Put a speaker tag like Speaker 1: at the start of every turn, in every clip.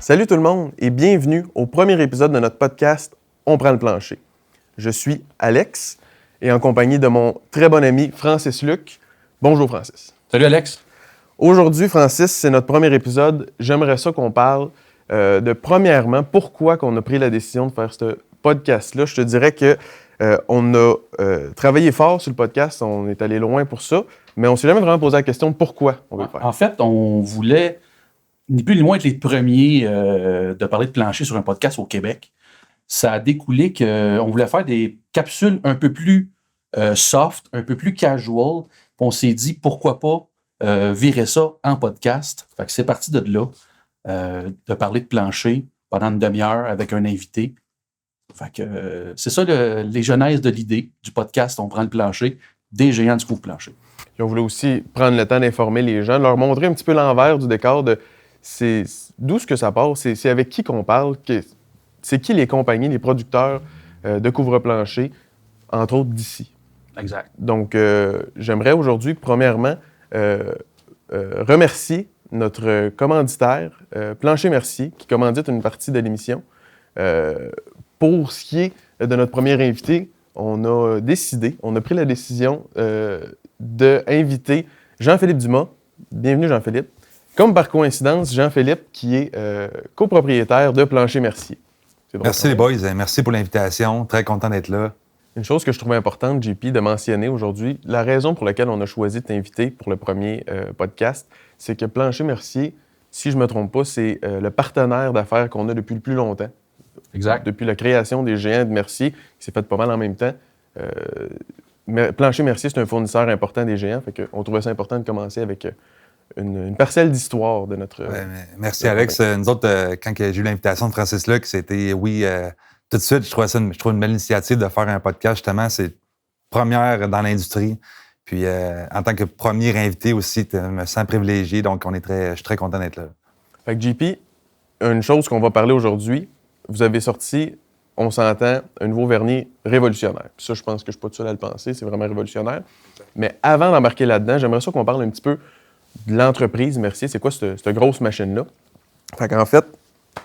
Speaker 1: Salut tout le monde et bienvenue au premier épisode de notre podcast On prend le plancher. Je suis Alex et en compagnie de mon très bon ami Francis Luc. Bonjour Francis.
Speaker 2: Salut Alex.
Speaker 1: Aujourd'hui, Francis, c'est notre premier épisode. J'aimerais ça qu'on parle de premièrement pourquoi qu'on a pris la décision de faire ce podcast-là. Je te dirais que on a travaillé fort sur le podcast, on est allé loin pour ça, mais on s'est jamais vraiment posé la question pourquoi on veut le faire.
Speaker 2: En fait, on voulait ni plus ni moins être les premiers de parler de plancher sur un podcast au Québec. Ça a découlé qu'on voulait faire des capsules un peu plus soft, un peu plus casual. On s'est dit pourquoi pas virer ça en podcast. Fait que c'est parti de là, de parler de plancher pendant une demi-heure avec un invité. Fait que c'est ça les genèses de l'idée du podcast On prend le plancher, des géants du couvre-plancher.
Speaker 1: Puis on voulait aussi prendre le temps d'informer les gens, leur montrer un petit peu l'envers du décor de d'où ce que ça part, c'est avec qui qu'on parle, c'est qui les compagnies, les producteurs de couvre-plancher, entre autres d'ici.
Speaker 2: Exact.
Speaker 1: Donc, j'aimerais aujourd'hui, premièrement, remercier notre commanditaire, Plancher Mercier, qui commandite une partie de l'émission. Pour ce qui est de notre premier invité, on a pris la décision d'inviter Jean-Philippe Dumas. Bienvenue, Jean-Philippe. Comme par coïncidence, Jean-Philippe, qui est copropriétaire de Plancher Mercier.
Speaker 3: Merci les boys, merci pour l'invitation. Très content d'être là.
Speaker 1: Une chose que je trouvais importante, JP, de mentionner aujourd'hui, la raison pour laquelle on a choisi de t'inviter pour le premier podcast, c'est que Plancher Mercier, si je ne me trompe pas, c'est le partenaire d'affaires qu'on a depuis le plus longtemps.
Speaker 2: Exact.
Speaker 1: Depuis la création des géants de Mercier, qui s'est fait pas mal en même temps. Plancher Mercier, c'est un fournisseur important des géants, fait qu'on trouvait ça important de commencer avec une parcelle d'histoire de notre...
Speaker 3: Merci Alex. Nous autres, quand j'ai eu l'invitation de Francis Luc, c'était tout de suite, je trouve une belle initiative de faire un podcast, justement. C'est première dans l'industrie. Puis en tant que premier invité aussi, je me sens privilégié, donc je suis très content d'être là.
Speaker 1: Fait que JP, une chose qu'on va parler aujourd'hui, vous avez sorti, on s'entend, un nouveau vernis révolutionnaire. Puis ça, je pense que je ne suis pas tout seul à le penser, c'est vraiment révolutionnaire. Mais avant d'embarquer là-dedans, j'aimerais ça qu'on parle un petit peu de l'entreprise Mercier. C'est quoi cette grosse machine-là? Fait qu'en fait,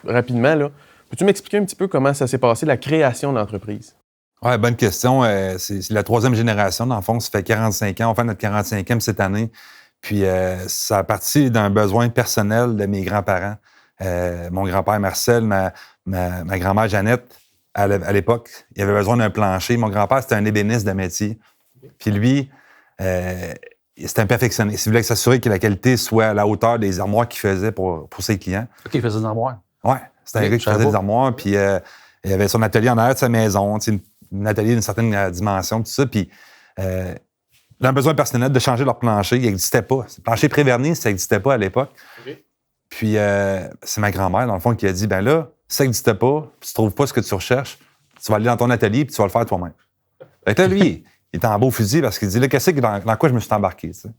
Speaker 1: rapidement, là, peux-tu m'expliquer un petit peu comment ça s'est passé, la création de l'entreprise?
Speaker 3: Oui, bonne question. C'est la troisième génération, dans le fond, ça fait 45 ans. On fait notre 45e cette année. Puis ça a parti d'un besoin personnel de mes grands-parents. Mon grand-père Marcel, ma grand-mère Jeannette, à l'époque, il avait besoin d'un plancher. Mon grand-père, c'était un ébéniste de métier. Puis lui, c'était un perfectionniste. Il voulait s'assurer que la qualité soit à la hauteur des armoires qu'il faisait pour ses clients.
Speaker 2: OK, il faisait des armoires.
Speaker 3: Oui, c'était un gars qui faisait des armoires. Puis il avait son atelier en arrière de sa maison, un atelier d'une certaine dimension, tout ça. Puis un besoin personnel de changer leur plancher, il n'existait pas. Le plancher pré-vernis, ça n'existait pas à l'époque. Okay. Puis c'est ma grand-mère, dans le fond, qui a dit, ben là, si ça n'existait pas, tu ne trouves pas ce que tu recherches, tu vas aller dans ton atelier et tu vas le faire toi-même. Fait que là, lui, il était en beau fusil parce qu'il dit, là, qu'est-ce que dans quoi je me suis embarqué, t'sais?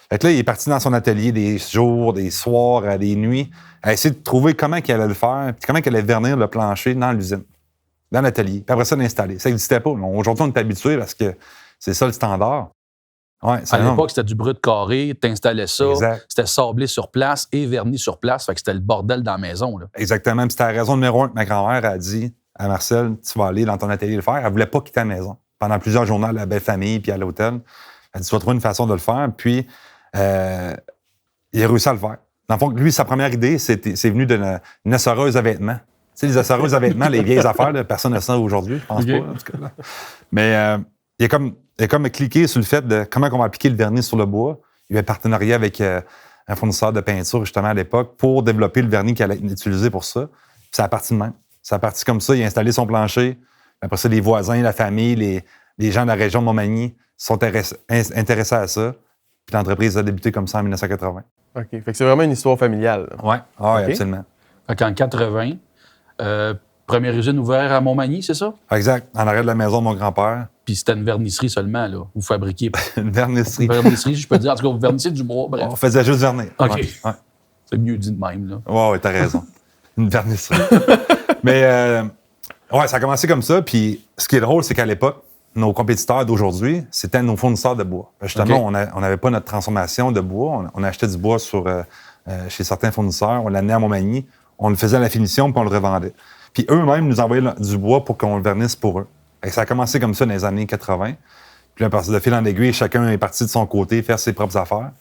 Speaker 3: Fait que là, il est parti dans son atelier des jours, des soirs, des nuits, à essayer de trouver comment il allait le faire, puis comment il allait vernir le plancher dans l'usine, dans l'atelier, puis après ça, l'installer. Ça n'existait pas. Aujourd'hui, on est habitué parce que c'est ça le standard. Ouais,
Speaker 2: à l'époque, c'était du brut carré, tu installais ça,
Speaker 3: exact.
Speaker 2: C'était sablé sur place et verni sur place, fait que c'était le bordel dans la maison. Là.
Speaker 3: Exactement, puis c'était la raison numéro 1 que ma grand-mère a dit à Marcel, tu vas aller dans ton atelier le faire. Elle ne voulait pas quitter la maison. Pendant plusieurs journées à la belle famille puis à l'hôtel, elle dit, tu vas trouver une façon de le faire, puis il a réussi à le faire. Dans le fond, lui, sa première idée, c'est venu d'une essoreuse à vêtements. Tu sais, les essoreuses à vêtements, les vieilles affaires, là, personne ne sait aujourd'hui, je pense pas, en tout cas. Là. Mais il a comme cliqué sur le fait de comment on va appliquer le vernis sur le bois. Il y a un partenariat avec un fournisseur de peinture, justement, à l'époque, pour développer le vernis qu'il allait utiliser pour ça. Puis ça a parti de même. Ça a parti comme ça. Il a installé son plancher. Après ça, les voisins, la famille, les gens de la région de Montmagny sont intéressés à ça. Puis l'entreprise a débuté comme ça en 1980.
Speaker 1: OK. Fait que c'est vraiment une histoire familiale.
Speaker 3: Oui,
Speaker 1: okay.
Speaker 3: Absolument.
Speaker 2: Fait qu'en 80, première usine ouverte à Montmagny, c'est ça?
Speaker 3: Exact. En arrière de la maison de mon grand-père.
Speaker 2: Puis c'était une vernisserie seulement, là. Vous fabriquiez...
Speaker 3: Une vernisserie.
Speaker 2: Une vernisserie, je peux dire. En tout cas, vous vernissez du bois, bref.
Speaker 3: On faisait juste vernir.
Speaker 2: OK.
Speaker 3: Ouais.
Speaker 2: C'est mieux dit de même, là.
Speaker 3: Oui, t'as raison. Une vernisserie. Mais, ça a commencé comme ça. Puis ce qui est drôle, c'est qu'à l'époque, nos compétiteurs d'aujourd'hui, c'était nos fournisseurs de bois. Justement, on n'avait pas notre transformation de bois. On achetait du bois chez certains fournisseurs, on l'amenait à Montmagny, on le faisait à la finition, puis on le revendait. Puis eux-mêmes nous envoyaient du bois pour qu'on le vernisse pour eux. Et ça a commencé comme ça dans les années 80. Puis là, à partir de fil en aiguille, chacun est parti de son côté, faire ses propres affaires.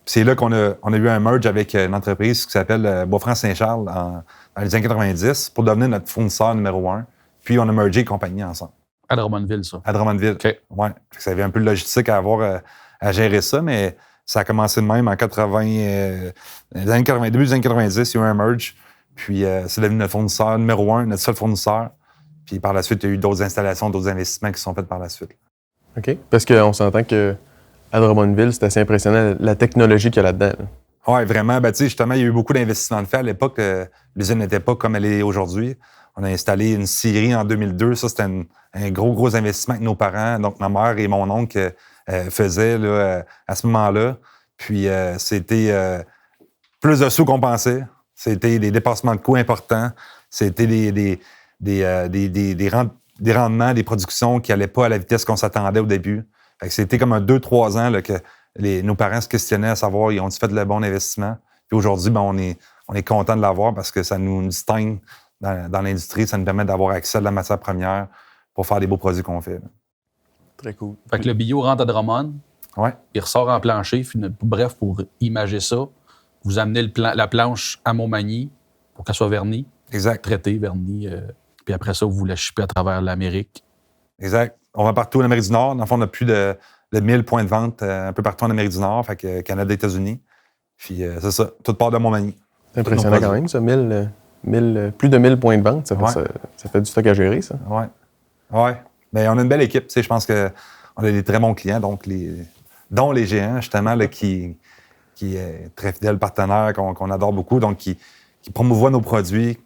Speaker 3: Puis c'est là qu'on a eu un merge avec une entreprise qui s'appelle Bois-Franc-Saint-Charles dans les années 90 pour devenir notre fournisseur numéro 1. Puis on a mergé les compagnies ensemble.
Speaker 2: À Drummondville, ça.
Speaker 3: À Drummondville.
Speaker 2: OK.
Speaker 3: Ouais. Ça avait un peu de logistique à avoir à gérer ça, mais ça a commencé de même en 80, les années 80, début des années 90, il y a eu un merge. Puis c'est devenu notre fournisseur numéro 1, notre seul fournisseur. Puis par la suite, il y a eu d'autres installations, d'autres investissements qui sont faits par la suite.
Speaker 1: OK. Parce qu'on s'entend qu'à Drummondville, c'est assez impressionnant la technologie qu'il y a là-dedans. Là.
Speaker 3: Oui, vraiment. Ben, justement, il y a eu beaucoup d'investissements de fait. À l'époque, l'usine n'était pas comme elle est aujourd'hui. On a installé une scierie en 2002. Ça, c'était un gros investissement que nos parents, donc ma mère et mon oncle, faisaient là, à ce moment-là. Puis c'était plus de sous qu'on pensait. C'était des dépassements de coûts importants. C'était des rendements, des productions qui n'allaient pas à la vitesse qu'on s'attendait au début. Fait que c'était comme un 2-3 ans là, que nos parents se questionnaient à savoir ils ont-ils fait le bon investissement. Puis aujourd'hui, ben, on est content de l'avoir parce que ça nous distingue dans l'industrie. Ça nous permet d'avoir accès à de la matière première pour faire des beaux produits qu'on fait. Là.
Speaker 1: Très cool.
Speaker 2: Fait que le bio rentre à Drummond, il ressort en plancher. Bref, pour imager ça, vous amenez la planche à Montmagny pour qu'elle soit vernie.
Speaker 3: Exact.
Speaker 2: Traitée, vernie. Puis après ça, vous la shippez à travers l'Amérique.
Speaker 3: Exact. On va partout en Amérique du Nord. Dans le fond, on a plus de 1000 points de vente un peu partout en Amérique du Nord, fait que Canada, États-Unis. Puis c'est ça, toute part de Montmagny.
Speaker 1: C'est impressionnant quand même, ça. Plus de 1000 points de vente, ça fait du stock à gérer, ça.
Speaker 3: Oui. Mais on a une belle équipe. Je pense qu'on a des très bons clients, dont les géants, justement, là, qui est très fidèle partenaire, qu'on adore beaucoup, donc qui promouvoient nos produits.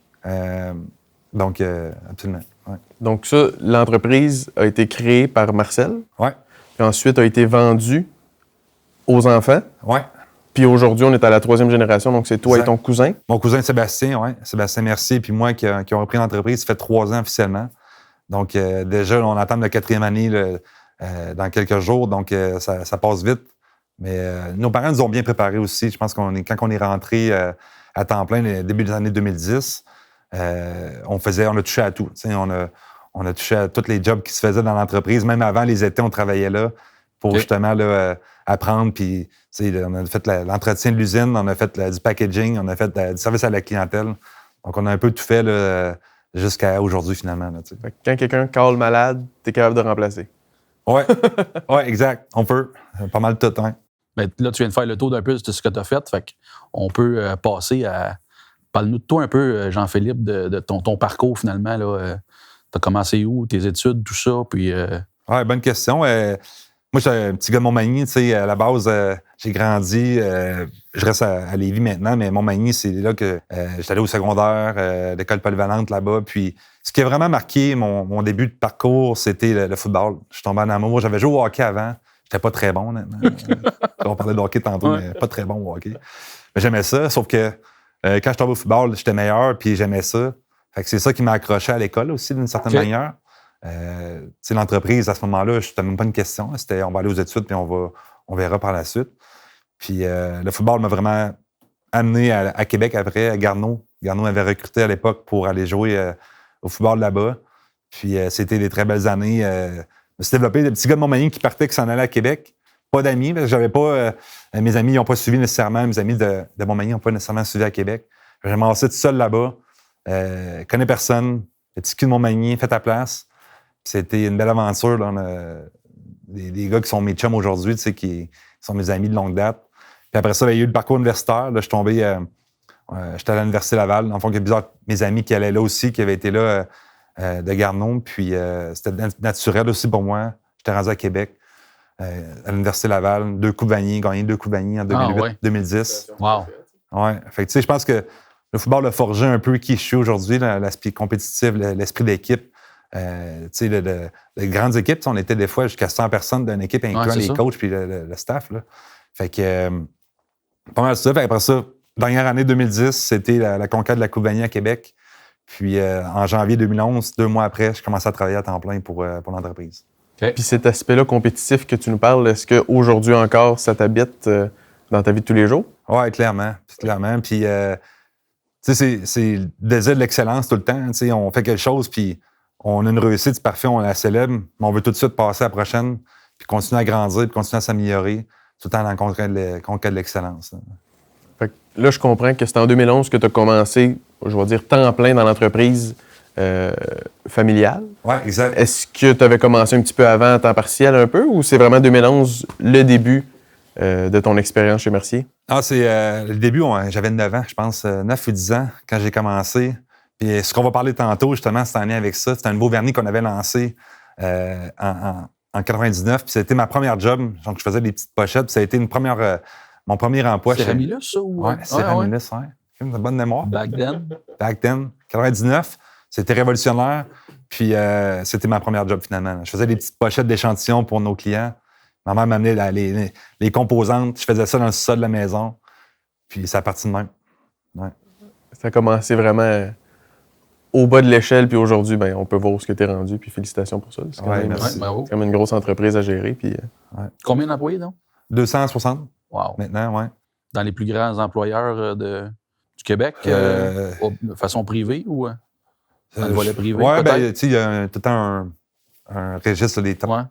Speaker 3: Absolument. Ouais.
Speaker 1: Donc ça, l'entreprise a été créée par Marcel.
Speaker 3: Oui.
Speaker 1: Puis ensuite a été vendue aux enfants.
Speaker 3: Oui.
Speaker 1: Puis aujourd'hui, on est à la 3e génération, donc c'est toi et ton cousin.
Speaker 3: Mon cousin Sébastien, oui. Sébastien Mercier, puis moi qui ont repris l'entreprise, ça fait 3 ans officiellement. Donc déjà, on attend la 4e année dans quelques jours, donc ça passe vite. Mais nos parents nous ont bien préparés aussi. Je pense quand on est rentré à temps plein, début des années 2010, on a touché à tout. On a touché à tous les jobs qui se faisaient dans l'entreprise. Même avant les étés, on travaillait là pour justement là, apprendre. Puis, on a fait l'entretien de l'usine, on a fait du packaging, on a fait du service à la clientèle. Donc, on a un peu tout fait là, jusqu'à aujourd'hui, finalement. Là,
Speaker 1: quand quelqu'un call malade, tu es capable de remplacer.
Speaker 3: Oui, exact. On peut. Pas mal de tout, hein.
Speaker 2: Ben, là, tu viens de faire le tour d'un peu de ce que tu as fait. Fait qu'on peut passer à... Parle-nous de toi un peu, Jean-Philippe, de ton parcours, finalement. Tu as commencé où, tes études, tout ça, puis...
Speaker 3: Oui, bonne question. Moi, je suis un petit gars de Montmagny. À la base, j'ai grandi. Je reste à Lévis maintenant, mais Montmagny, c'est là que j'étais allé au secondaire, l'école polyvalente là-bas. Puis, ce qui a vraiment marqué mon début de parcours, c'était le football. Je suis tombé en amour. J'avais joué au hockey avant. J'étais pas très bon, honnêtement. On parlait de hockey tantôt, mais pas très bon au hockey. Mais j'aimais ça, sauf que quand je tombais au football, j'étais meilleur, puis j'aimais ça. Fait que c'est ça qui m'a accroché à l'école aussi, d'une certaine manière. L'entreprise, à ce moment-là, c'était même pas une question. C'était on va aller aux études, puis on verra par la suite. Puis le football m'a vraiment amené à Québec après, à Garneau. Garneau m'avait recruté à l'époque pour aller jouer au football là-bas. Puis c'était des très belles années. Je me suis développé des petits gars de Montmagny qui partaient, qui s'en allaient à Québec. Pas d'amis, parce que j'avais pas... mes amis n'ont pas suivi nécessairement. Mes amis de Montmagny n'ont pas nécessairement suivi à Québec. J'ai commencé tout seul là-bas. Connais personne. Le petit cul de Montmagny, fait ta place. C'était une belle aventure. Là. On a des gars qui sont mes chums aujourd'hui, qui sont mes amis de longue date. Puis après ça, il y a eu le parcours universitaire. Là, je suis tombé... j'étais à l'Université Laval. Dans le fond, il y a plusieurs de mes amis qui allaient là aussi, qui avaient été là de Garneau. Puis c'était naturel aussi pour moi. J'étais rendu à Québec, à l'Université Laval. 2 Coupes Vanier, gagné 2 Coupes Vanier en 2008-2010.
Speaker 2: Wow!
Speaker 3: Ouais. Fait que, je pense que le football a forgé un peu qui je suis aujourd'hui, l'aspect compétitif, l'esprit d'équipe. Les grandes équipes, on était des fois jusqu'à 100 personnes d'une équipe, incluant les coachs puis le staff. Là. Fait que, pas mal ça. Fait après ça, dernière année 2010, c'était la conquête de la Coupe Vanier à Québec. Puis en janvier 2011, 2 mois après, je commençais à travailler à temps plein pour l'entreprise.
Speaker 2: OK.
Speaker 1: Puis cet aspect-là compétitif que tu nous parles, est-ce qu'aujourd'hui encore, ça t'habite dans ta vie de tous les jours?
Speaker 3: Oui, clairement. Puis, tu sais, c'est le désir de l'excellence tout le temps. Tu sais, on fait quelque chose, puis on a une réussite, c'est parfait, on la célèbre, mais on veut tout de suite passer à la prochaine, puis continuer à grandir, puis continuer à s'améliorer, tout le temps dans la conquête de l'excellence.
Speaker 1: Fait que là, je comprends que c'est en 2011 que tu as commencé, je vais dire, temps plein dans l'entreprise familiale.
Speaker 3: Oui, exact.
Speaker 1: Est-ce que tu avais commencé un petit peu avant, à temps partiel un peu, ou c'est vraiment 2011 le début de ton expérience chez Mercier?
Speaker 3: Ah, c'est le début, j'avais 9 ans, je pense, 9 ou 10 ans quand j'ai commencé. Puis ce qu'on va parler tantôt, justement, c'est en lien avec ça. C'était un nouveau vernis qu'on avait lancé en 99. Puis c'était ma première job. Donc, je faisais des petites pochettes. Puis ça a été mon premier emploi.
Speaker 2: C'est Ramilus, ça?
Speaker 3: Oui, c'est Ramilus, oui. Une bonne mémoire.
Speaker 2: Back then.
Speaker 3: 99. C'était révolutionnaire. Puis c'était ma première job, finalement. Je faisais des petites pochettes d'échantillons pour nos clients. Ma mère m'amenait les composantes. Je faisais ça dans le sous-sol de la maison. Puis ça a parti de même. Ouais.
Speaker 1: Ça a commencé vraiment au bas de l'échelle, puis aujourd'hui, ben, on peut voir où ce que tu es rendu, puis félicitations pour ça. C'est quand même,
Speaker 3: merci.
Speaker 2: Bravo.
Speaker 1: c'est comme une grosse entreprise à gérer. Puis,
Speaker 2: Combien d'employés, donc?
Speaker 3: 260
Speaker 2: Wow.
Speaker 3: maintenant, oui.
Speaker 2: Dans les plus grands employeurs du Québec, de façon privée ou dans le volet privé?
Speaker 3: Oui,
Speaker 2: peut-être?
Speaker 3: bien, tu sais, il y a tout le temps un registre des
Speaker 2: Ouais.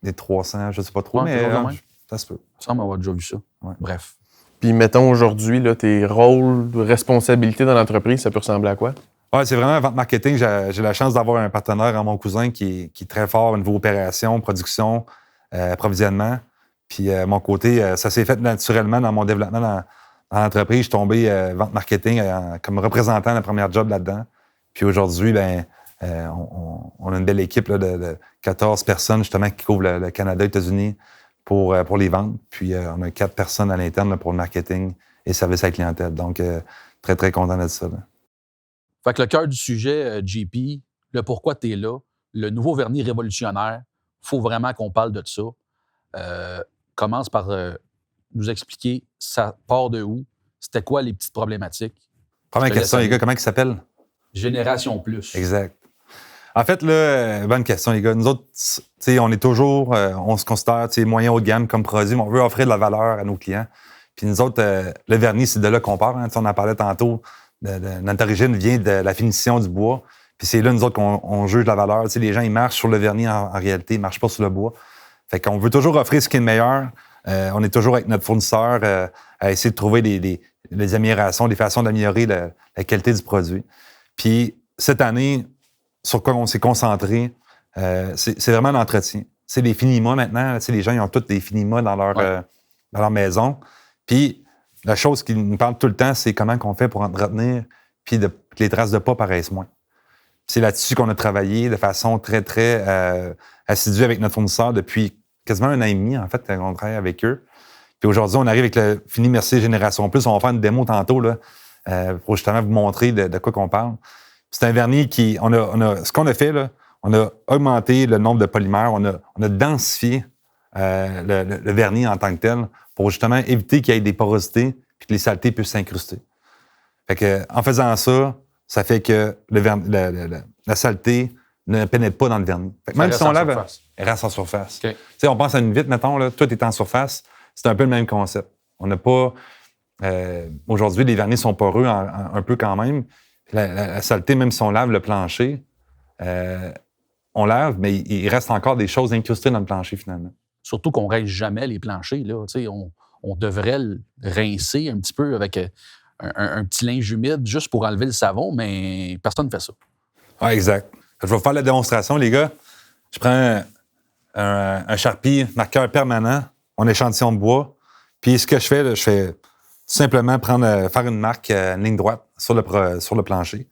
Speaker 3: des 300, je ne sais pas trop,
Speaker 2: Ouais,
Speaker 3: mais
Speaker 2: toujours de même.
Speaker 3: ça se peut.
Speaker 2: Il me semble avoir déjà vu ça.
Speaker 3: Ouais.
Speaker 2: Bref.
Speaker 1: Puis mettons aujourd'hui, là, tes rôles, responsabilités dans l'entreprise, ça peut ressembler à quoi?
Speaker 3: Oui, c'est vraiment vente marketing. J'ai la chance d'avoir un partenaire en mon cousin qui est très fort au niveau opération, production, approvisionnement. Puis mon côté, ça s'est fait naturellement dans mon développement dans l'entreprise. Je suis tombé vente marketing comme représentant de la première job là-dedans. Puis aujourd'hui, ben on a une belle équipe là, de 14 personnes justement qui couvrent le Canada et les États-Unis pour les ventes. Puis on a 4 personnes à l'interne là, pour le marketing et service à la clientèle. Donc, très, très content de ça. Là.
Speaker 2: Fait que le cœur du sujet, JP, le pourquoi tu es là, le nouveau vernis révolutionnaire, il faut vraiment qu'on parle de ça. Commence par nous expliquer ça part de où, c'était quoi les petites problématiques.
Speaker 3: Première question, les gars, comment il s'appelle?
Speaker 2: Génération Plus.
Speaker 3: Exact. En fait, là, bonne question, les gars. Nous autres, on est toujours, on se considère moyen haut de gamme comme produit, mais on veut offrir de la valeur à nos clients. Puis nous autres, le vernis, c'est de là qu'on part. Hein. On en parlait tantôt. Notre origine vient de la finition du bois. Puis c'est là, nous autres, qu'on juge la valeur. Les gens, ils marchent sur le vernis en réalité, ils ne marchent pas sur le bois. Fait qu'on veut toujours offrir ce qui est le meilleur. On est toujours avec notre fournisseur à essayer de trouver des améliorations, des façons d'améliorer la qualité du produit. Puis cette année, sur quoi on s'est concentré, c'est vraiment l'entretien. C'est les finima maintenant. Les gens, ils ont tous des finima dans leur maison. Puis la chose qui nous parle tout le temps, c'est comment on fait pour entretenir puis que les traces de pas paraissent moins. C'est là-dessus qu'on a travaillé de façon très, très assidue avec notre fournisseur depuis quasiment 1 an et demi, en fait, qu'on travaille avec eux. Puis aujourd'hui, on arrive avec le Fini Mercier Génération Plus. On va faire une démo tantôt là, pour justement vous montrer de quoi qu'on parle. C'est un vernis qui... ce qu'on a fait, là, on a augmenté le nombre de polymères, on a densifié le vernis en tant que tel pour justement éviter qu'il y ait des porosités puis que les saletés puissent s'incruster. Fait que, en faisant ça, ça fait que la saleté ne pénètre pas dans le vernis. Fait que même si on lave, elle reste en surface.
Speaker 2: Okay.
Speaker 3: On pense à une vitre, mettons, là, tout est en surface. C'est un peu le même concept. On n'a pas... aujourd'hui, les vernis sont poreux un peu quand même. La saleté, même si on lave le plancher, on lave, mais il reste encore des choses incrustées dans le plancher, finalement.
Speaker 2: Surtout qu'on ne rince jamais les planchers. Là. On devrait le rincer un petit peu avec un petit linge humide juste pour enlever le savon, mais personne ne fait ça.
Speaker 3: Ah, exact. Je vais vous faire la démonstration, les gars. Je prends un Sharpie marqueur permanent, mon échantillon de bois. Puis ce que je fais, là, je fais tout simplement faire une marque, une ligne droite sur le plancher.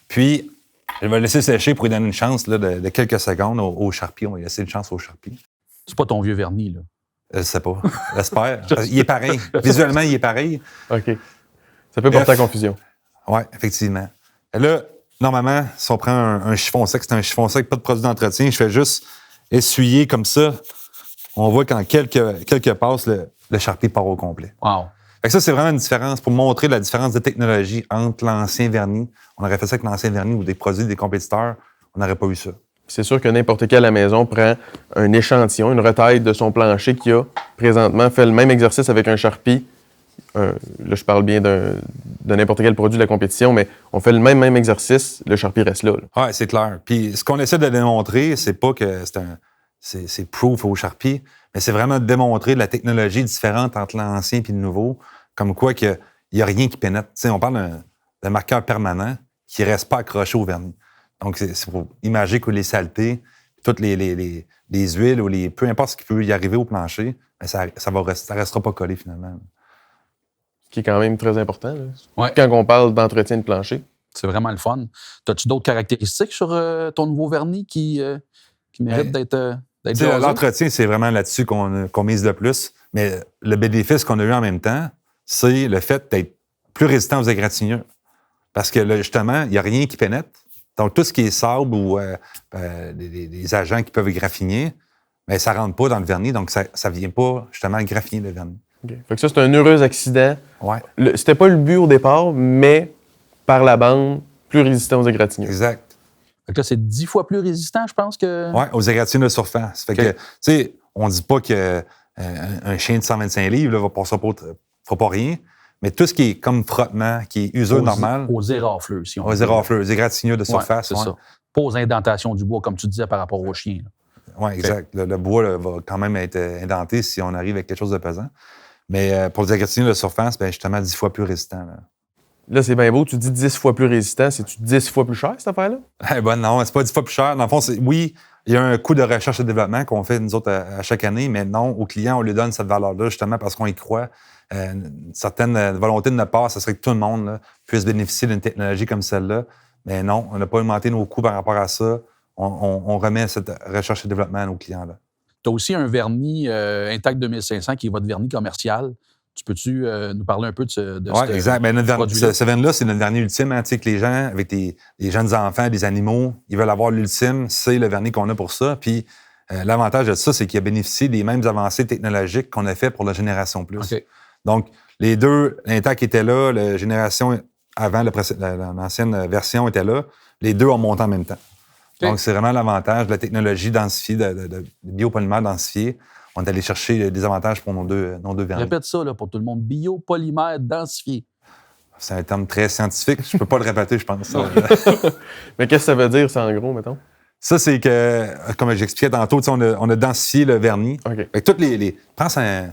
Speaker 3: Puis, je vais le laisser sécher pour lui donner une chance là, de quelques secondes au Sharpie. On va laisser une chance au Sharpie.
Speaker 2: C'est pas ton vieux vernis, là.
Speaker 3: Je sais pas. J'espère. Il est pareil. Visuellement, il est pareil.
Speaker 1: OK. Ça peut porter à confusion.
Speaker 3: Oui, effectivement. Et là, normalement, si on prend un chiffon sec, c'est un chiffon sec, pas de produit d'entretien, je fais juste essuyer comme ça. On voit qu'en quelques passes, le Sharpie part au complet.
Speaker 2: Wow.
Speaker 3: Fait que ça, c'est vraiment une différence pour montrer la différence de technologie entre l'ancien vernis. On aurait fait ça avec l'ancien vernis ou des produits des compétiteurs. On n'aurait pas eu ça.
Speaker 1: c'est sûr que n'importe qui à la maison prend un échantillon, une retaille de son plancher qui a présentement fait le même exercice avec un Sharpie. Là, je parle bien de n'importe quel produit de la compétition, mais on fait le même exercice, le Sharpie reste là.
Speaker 3: Oui, c'est clair. Puis ce qu'on essaie de démontrer, c'est pas que c'est proof au Sharpie, mais c'est vraiment de démontrer de la technologie différente entre l'ancien et le nouveau, comme quoi qu'il n'y a rien qui pénètre. T'sais, on parle d'un marqueur permanent qui ne reste pas accroché au vernis. Donc, c'est pour imager que les saletés, toutes les huiles ou peu importe ce qui peut y arriver au plancher, ben ça restera pas collé finalement.
Speaker 1: Ce qui est quand même très important, là.
Speaker 2: Ouais.
Speaker 1: Quand on parle d'entretien de plancher.
Speaker 2: C'est vraiment le fun. As-tu d'autres caractéristiques sur ton nouveau vernis qui méritent d'être jasé?
Speaker 3: L'entretien, c'est vraiment là-dessus qu'on mise le plus. Mais le bénéfice qu'on a eu en même temps, c'est le fait d'être plus résistant aux égratignures. Parce que là, justement, il n'y a rien qui pénètre. Donc, tout ce qui est sable ou des agents qui peuvent graffiner, bien, ça ne rentre pas dans le vernis. Donc, ça ne vient pas justement graffiner le vernis.
Speaker 1: Okay. Fait que ça, c'est un heureux accident.
Speaker 3: Ouais.
Speaker 1: C'était pas le but au départ, mais par la bande, plus résistant aux égratignures.
Speaker 3: Exact.
Speaker 2: Fait que là, c'est 10 fois plus résistant, je pense que...
Speaker 3: Oui, aux égratignures de surface. Fait que, tu sais, on ne dit pas qu'un chien de 125 livres là, va passer fera pas rien, mais tout ce qui est comme frottement, qui est usure normale...
Speaker 2: Aux érafleux, si on
Speaker 3: veut. Aux érafleux, aux égratignures de surface.
Speaker 2: C'est ça. Pas aux indentations du bois, comme tu disais par rapport aux chiens.
Speaker 3: Oui, exact. Le bois là, va quand même être indenté si on arrive avec quelque chose de pesant. Mais pour les égratignures de surface, bien, justement, 10 fois plus résistant.
Speaker 1: Là, c'est bien beau. Tu dis 10 fois plus résistant. C'est-tu 10 fois plus cher, cette affaire-là?
Speaker 3: Eh ben non, c'est pas 10 fois plus cer. Dans le fond, oui, il y a un coût de recherche et développement qu'on fait, nous autres, à chaque année, mais non, aux clients, on lui donne cette valeur-là, justement, parce qu'on y croit. Une certaine volonté de notre part, ce serait que tout le monde là, puisse bénéficier d'une technologie comme celle-là. Mais non, on n'a pas augmenté nos coûts par rapport à ça. On remet cette recherche et développement à nos clients.
Speaker 2: Tu as aussi un vernis Intact 2500 qui est votre vernis commercial. Tu peux-tu nous parler un peu de ce
Speaker 3: Oui, exact. Ben, ce vernis-là, c'est notre vernis ultime. Hein, tu sais, que les gens, avec des jeunes enfants, des animaux, ils veulent avoir l'ultime. C'est le vernis qu'on a pour ça. Puis l'avantage de ça, c'est qu'il a bénéficié des mêmes avancées technologiques qu'on a fait pour la Génération Plus.
Speaker 2: Okay.
Speaker 3: Donc, les deux, l'Intact était là, la Génération avant, l'ancienne version était là. Les deux ont monté en même temps. Okay. Donc, c'est vraiment l'avantage de la technologie densifiée, de biopolymère densifié. On est allé chercher des avantages pour nos deux vernis.
Speaker 2: Répète ça là, pour tout le monde. Biopolymère densifié.
Speaker 3: C'est un terme très scientifique. Je ne peux pas le répéter, je pense.
Speaker 1: Mais qu'est-ce que ça veut dire, ça, en gros, mettons?
Speaker 3: Ça, c'est que, comme j'expliquais tantôt, on a densifié le vernis.
Speaker 1: Okay.
Speaker 3: Fait que toutes pense à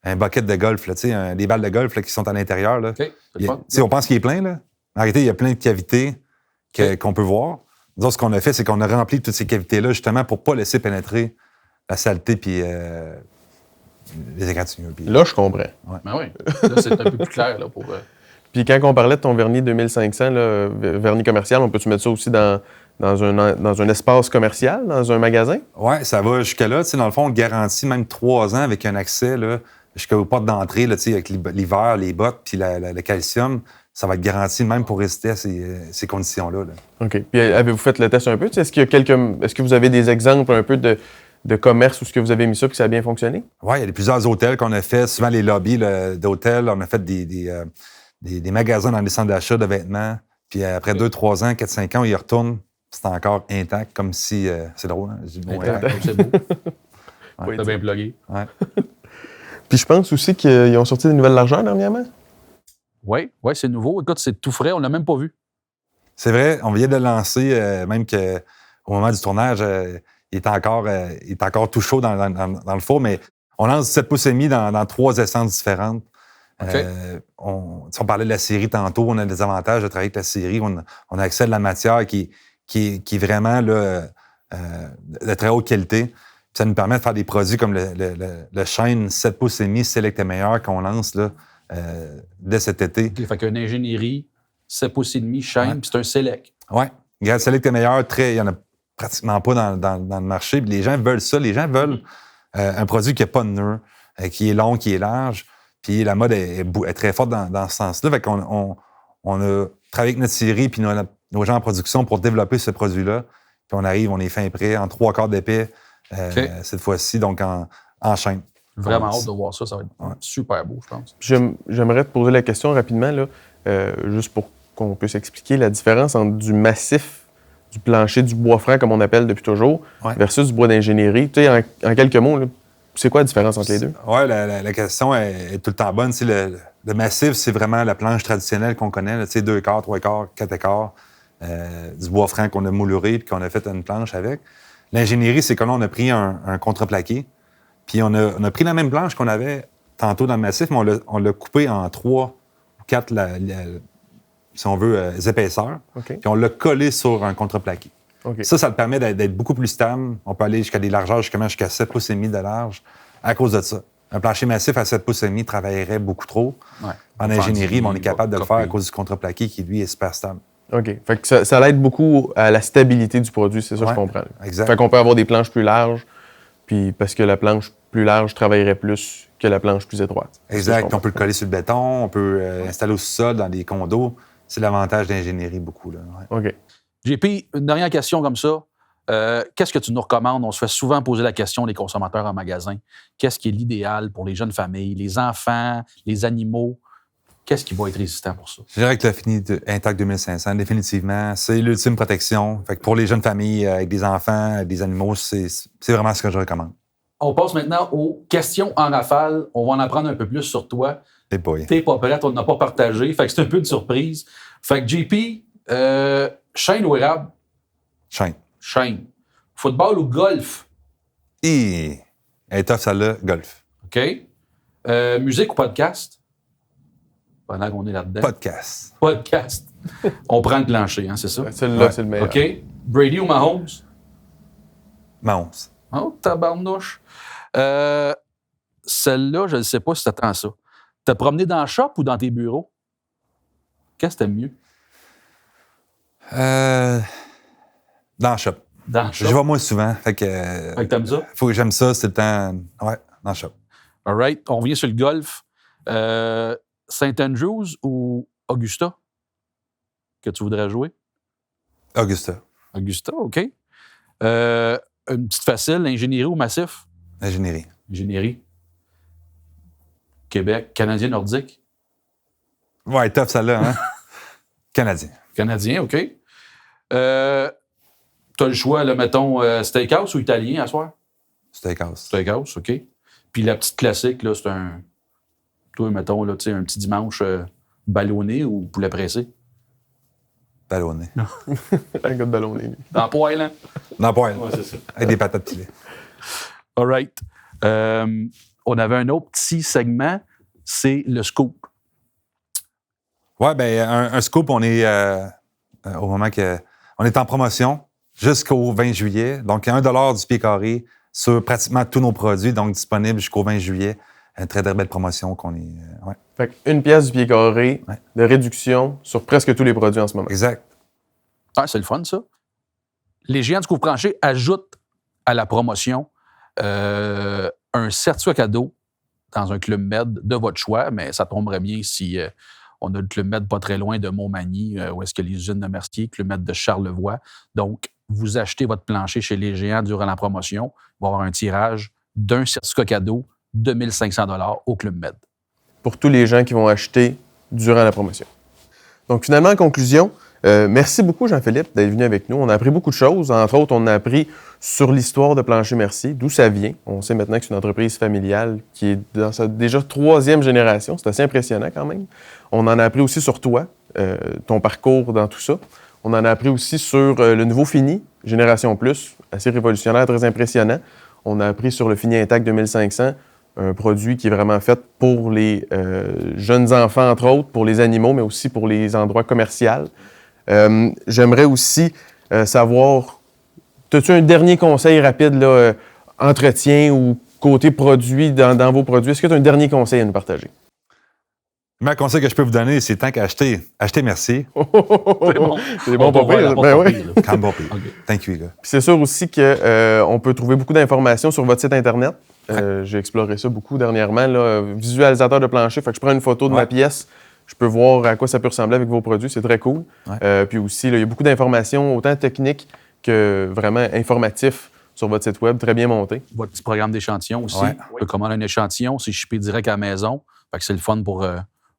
Speaker 3: un bucket de golf, là, des balles de golf là, qui sont à l'intérieur. Là.
Speaker 2: Okay.
Speaker 3: On pense qu'il est plein. Là. En réalité, il y a plein de cavités qu'on peut voir. Donc, ce qu'on a fait, c'est qu'on a rempli toutes ces cavités-là justement pour ne pas laisser pénétrer la saleté puis les égratignures.
Speaker 1: Là, je comprends.
Speaker 2: Ouais. Ben oui. Là, c'est un peu plus clair. Là, pour.
Speaker 1: Puis quand on parlait de ton vernis 2500, là, vernis commercial, on peut-tu mettre ça aussi dans un espace commercial, dans un magasin?
Speaker 3: Oui, ça va jusque-là. Dans le fond, on garantit même 3 ans avec un accès là, jusqu'aux portes d'entrée, là, avec l'hiver, les bottes, puis le calcium. Ça va être garanti même pour résister à ces conditions-là. Là.
Speaker 1: OK. Puis avez-vous fait le test un peu? Est-ce que vous avez des exemples un peu de commerce où ce que vous avez mis ça et que ça a bien fonctionné?
Speaker 3: Oui, il y a plusieurs hôtels qu'on a fait, souvent les lobbies d'hôtels. On a fait des magasins dans les centres d'achat de vêtements. Puis après 2-3 ans, 4-5 ans, ils retournent. C'est encore intact, comme si... c'est drôle, hein?
Speaker 2: C'est beau.
Speaker 3: Ouais.
Speaker 2: T'as bien plugué.
Speaker 3: Ouais.
Speaker 1: Puis je pense aussi qu'ils ont sorti des nouvelles largeurs dernièrement.
Speaker 2: Oui, c'est nouveau. Écoute, c'est tout frais, on l'a même pas vu.
Speaker 3: C'est vrai, on vient de le lancer, même qu'au moment du tournage, il est encore tout chaud dans le four, mais on lance 7 pouces et demi dans 3 essences différentes.
Speaker 2: Okay.
Speaker 3: On parlait de la série tantôt, on a des avantages de travailler avec la série, on a accès à de la matière qui est vraiment là, de très haute qualité. Puis ça nous permet de faire des produits comme le chêne 7 pouces et demi Select meilleur qu'on lance là, dès cet été.
Speaker 2: Okay, fait qu'une ingénierie, 7 pouces et demi, chêne, puis c'est un Select.
Speaker 3: Oui. Regarde, Select meilleur, il n'y en a pratiquement pas dans le marché. Puis les gens veulent ça. Les gens veulent un produit qui n'a pas de nœud, qui est long, qui est large. Puis la mode est très forte dans ce sens-là. Fait qu'on on a travaillé avec notre série puis nos gens en production pour développer ce produit-là. Puis on arrive, on est fin prêt, en 3/4 d'épais cette fois-ci, donc en chaîne.
Speaker 2: Vraiment hâte de voir ça. Ça va être super beau, je pense.
Speaker 1: J'aimerais te poser la question rapidement, là, juste pour qu'on puisse expliquer la différence entre du massif du plancher, du bois franc, comme on appelle depuis toujours,
Speaker 3: Ouais.
Speaker 1: versus du bois d'ingénierie. Tu sais, en quelques mots, là, c'est quoi la différence entre les deux?
Speaker 3: Oui, la question est tout le temps bonne. Le massif, c'est vraiment la planche traditionnelle qu'on connaît. Là, 2 quarts, 3 quarts, 4 quarts, du bois franc qu'on a mouluré puis qu'on a fait une planche avec. L'ingénierie, c'est que là, on a pris un contreplaqué, puis on a pris la même planche qu'on avait tantôt dans le massif, mais on l'a coupé en 3 ou 4, si on veut, épaisseurs,
Speaker 1: OK.
Speaker 3: puis on l'a collé sur un contreplaqué.
Speaker 1: OK.
Speaker 3: Ça le permet d'être beaucoup plus stable. On peut aller jusqu'à des largeurs jusqu'à 7 pouces et demi de large à cause de ça. Un plancher massif à 7 pouces et demi travaillerait beaucoup trop.
Speaker 2: Ouais.
Speaker 3: En ingénierie, mais on est capable de le faire à
Speaker 2: Copie.
Speaker 3: cause du contreplaqué qui, lui, est super stable.
Speaker 1: OK. Fait que ça l'aide beaucoup à la stabilité du produit, c'est ça que je
Speaker 3: Ouais,
Speaker 1: comprends.
Speaker 3: exact.
Speaker 1: Fait qu'on peut avoir des planches plus larges, puis parce que la planche plus large travaillerait plus que la planche plus étroite. C'est ça que je
Speaker 3: Exact.
Speaker 1: comprends.
Speaker 3: On peut le coller sur le béton, on peut l'installer au sous-sol dans des condos. C'est l'avantage d'ingénierie beaucoup. Là. Ouais.
Speaker 1: OK.
Speaker 2: JP, une dernière question comme ça. Qu'est-ce que tu nous recommandes? On se fait souvent poser la question, les consommateurs en magasin. Qu'est-ce qui est l'idéal pour les jeunes familles, les enfants, les animaux? Qu'est-ce qui va être résistant pour ça?
Speaker 3: Je dirais que le Fini Intact 2500, définitivement, c'est l'ultime protection. Fait que pour les jeunes familles avec des enfants, avec des animaux, c'est vraiment ce que je recommande.
Speaker 2: On passe maintenant aux questions en rafale. On va en apprendre un peu plus sur toi.
Speaker 3: C'est pas.
Speaker 2: T'es pas prête, on n'a pas partagé. Fait que c'est un peu une surprise. Fait que JP, chaîne ou érable?
Speaker 3: Chaîne.
Speaker 2: Chaîne. Football ou golf?
Speaker 3: Et elle est tough, celle-là, golf.
Speaker 2: OK. Musique ou podcast? Pendant qu'on est là-dedans.
Speaker 3: Podcast.
Speaker 2: Podcast. On prend le plancher, hein, c'est ça?
Speaker 1: Celui-là,
Speaker 3: Ouais.
Speaker 1: c'est le meilleur.
Speaker 2: OK. Brady ou Mahomes?
Speaker 3: Mahomes.
Speaker 2: Oh, tabarnouche. Celle-là, je ne sais pas si tu attends ça. T'as promené dans le shop ou dans tes bureaux? Qu'est-ce que t'aimes mieux?
Speaker 3: Dans le shop.
Speaker 2: Dans le
Speaker 3: Je
Speaker 2: shop.
Speaker 3: vais moins souvent. Fait que
Speaker 2: t'aimes ça?
Speaker 3: faut que j'aime ça, c'est le temps. Ouais, dans le shop.
Speaker 2: All right. On revient sur le golf. St. Andrews ou Augusta? Que tu voudrais jouer?
Speaker 3: Augusta.
Speaker 2: Augusta, OK. Une petite facile, ingénierie ou massif?
Speaker 3: Ingénierie.
Speaker 2: Ingénierie. Québec. Canadien nordique?
Speaker 3: Ouais, tough, celle-là, hein? Canadien.
Speaker 2: Canadien, OK. T'as le choix, là, mettons, steakhouse ou italien à soir?
Speaker 3: Steakhouse.
Speaker 2: Steakhouse, OK. Puis la petite classique, là, c'est un... Toi, mettons, là, tu sais, un petit dimanche ballonné ou poulet pressé?
Speaker 3: Ballonné.
Speaker 1: Un gars de ballonné, lui.
Speaker 2: Dans le poêle, hein?
Speaker 3: Non, pas elle.
Speaker 2: Ouais, c'est ça.
Speaker 3: Avec des patates pilées.
Speaker 2: All right. On avait un autre petit segment, c'est le scoop.
Speaker 3: Ouais, ben un scoop, on est au moment que on est en promotion jusqu'au 20 juillet. Donc, 1 $ du pied carré sur pratiquement tous nos produits, donc disponible jusqu'au 20 juillet. Une très, très belle promotion qu'on est. Ouais.
Speaker 1: Fait que 1 pièce du pied carré
Speaker 3: Ouais.
Speaker 1: de réduction sur presque tous les produits en ce moment.
Speaker 3: Exact.
Speaker 2: Ah, c'est le fun, ça. Les géants du couvre-plancher ajoutent à la promotion un certificat cadeau dans un Club Med de votre choix, mais ça tomberait bien si on a le Club Med pas très loin de Montmagny, où est-ce que les usines de Mercier, Club Med de Charlevoix. Donc, vous achetez votre plancher chez les géants durant la promotion, il va y avoir un tirage d'un certificat cadeau de 1 500 $ au Club Med.
Speaker 1: Pour tous les gens qui vont acheter durant la promotion. Donc, finalement, en conclusion, merci beaucoup, Jean-Philippe, d'être venu avec nous. On a appris beaucoup de choses. Entre autres, on a appris sur l'histoire de Plancher Mercier, d'où ça vient. On sait maintenant que c'est une entreprise familiale qui est dans sa déjà 3e génération. C'est assez impressionnant quand même. On en a appris aussi sur toi, ton parcours dans tout ça. On en a appris aussi sur le nouveau Fini, Génération Plus, assez révolutionnaire, très impressionnant. On a appris sur le Fini Intact 2500, un produit qui est vraiment fait pour les jeunes enfants, entre autres, pour les animaux, mais aussi pour les endroits commerciaux. J'aimerais aussi savoir, as-tu un dernier conseil rapide, là, entretien ou côté produit dans vos produits? Est-ce que tu as un dernier conseil à nous partager?
Speaker 3: Le meilleur conseil que je peux vous donner, c'est tant qu'acheter, achetez merci.
Speaker 2: C'est bon.
Speaker 1: C'est bon,
Speaker 2: On
Speaker 1: pas
Speaker 2: va voir
Speaker 1: pire.
Speaker 2: la
Speaker 1: Ben
Speaker 2: porte
Speaker 1: oui.
Speaker 2: pas pire, là.
Speaker 3: Quand bon pire.
Speaker 2: OK.
Speaker 3: Thank you, gars.
Speaker 1: Puis c'est sûr aussi qu'on peut trouver beaucoup d'informations sur votre site Internet. J'ai exploré ça beaucoup dernièrement. Là, visualisateur de plancher, fait que je prends une photo de ma pièce, je peux voir à quoi ça peut ressembler avec vos produits, c'est très cool.
Speaker 3: Ouais.
Speaker 1: Puis aussi, là, il y a beaucoup d'informations, autant techniques que vraiment informatifs sur votre site web, très bien monté.
Speaker 2: Votre petit programme d'échantillon aussi.
Speaker 3: Ouais.
Speaker 2: On peut commander un échantillon, c'est shippé direct à la maison. Fait que c'est le fun pour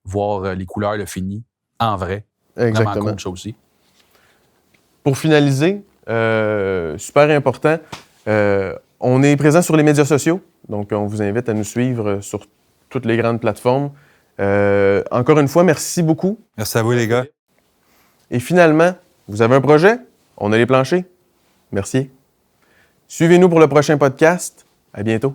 Speaker 2: voir les couleurs, le fini, en vrai. Vraiment
Speaker 1: Exactement.
Speaker 2: cool, ça aussi.
Speaker 1: Pour finaliser, super important, on est présent sur les médias sociaux. Donc, on vous invite à nous suivre sur toutes les grandes plateformes. Encore une fois, merci beaucoup.
Speaker 3: Merci à vous, les gars.
Speaker 1: Et finalement, vous avez un projet? On a les planchers. Merci. Suivez-nous pour le prochain podcast. À bientôt.